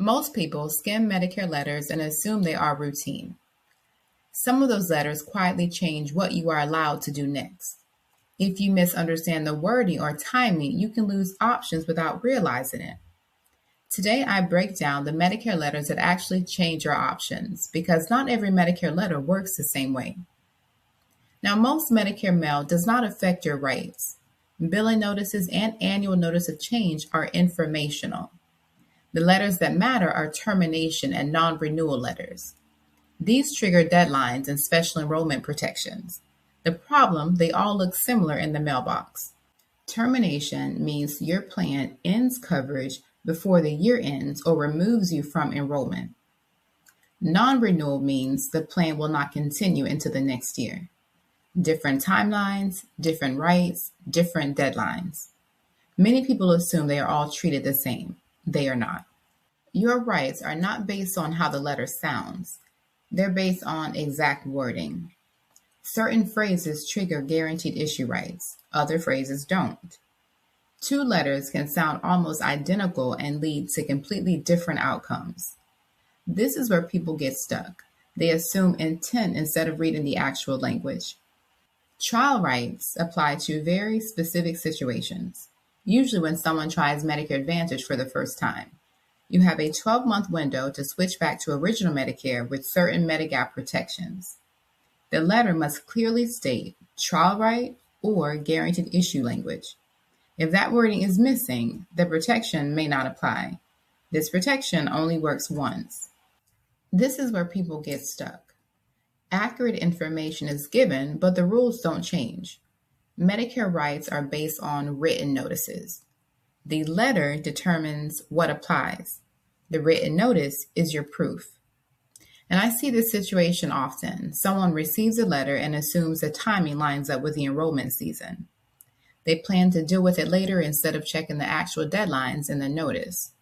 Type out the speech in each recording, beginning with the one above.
Most people skim Medicare letters and assume they are routine. Some of those letters quietly change what you are allowed to do next. If you misunderstand the wording or timing, you can lose options without realizing it. Today, I break down the Medicare letters that actually change your options because not every Medicare letter works the same way. Now, most Medicare mail does not affect your rights. Billing notices and annual notice of change are informational. The letters that matter are termination and non-renewal letters. These trigger deadlines and special enrollment protections. The problem, they all look similar in the mailbox. Termination means your plan ends coverage before the year ends or removes you from enrollment. Non-renewal means the plan will not continue into the next year. Different timelines, different rights, different deadlines. Many people assume they are all treated the same. They are not. Your rights are not based on how the letter sounds. They're based on exact wording. Certain phrases trigger guaranteed issue rights. Other phrases don't. Two letters can sound almost identical and lead to completely different outcomes. This is where people get stuck. They assume intent instead of reading the actual language. Trial rights apply to very specific situations, usually when someone tries Medicare Advantage for the first time. You have a 12-month window to switch back to original Medicare with certain Medigap protections. The letter must clearly state trial right or guaranteed issue language. If that wording is missing, the protection may not apply. This protection only works once. This is where people get stuck. Accurate information is given, but the rules don't change. Medicare rights are based on written notices. The letter determines what applies. The written notice is your proof. And I see this situation often. Someone receives a letter and assumes the timing lines up with the enrollment season. They plan to deal with it later instead of checking the actual deadlines in the notice.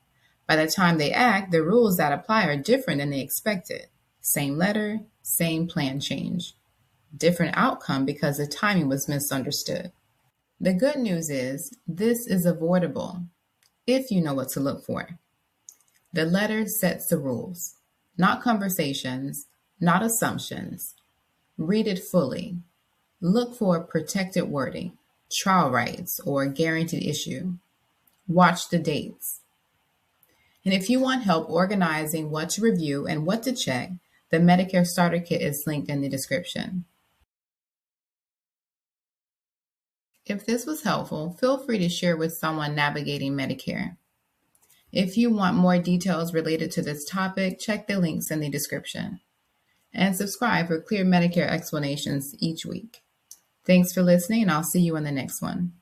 By the time they act, the rules that apply are different than they expected. Same letter, same plan change. Different outcome because the timing was misunderstood. The good news is this is avoidable if you know what to look for. The letter sets the rules, not conversations, not assumptions. Read it fully. Look for protected wording, trial rights, or guaranteed issue. Watch the dates. And if you want help organizing what to review and what to check, the Medicare Starter Kit is linked in the description. If this was helpful, feel free to share with someone navigating Medicare. If you want more details related to this topic, check the links in the description. And subscribe for clear Medicare explanations each week. Thanks for listening, and I'll see you in the next one.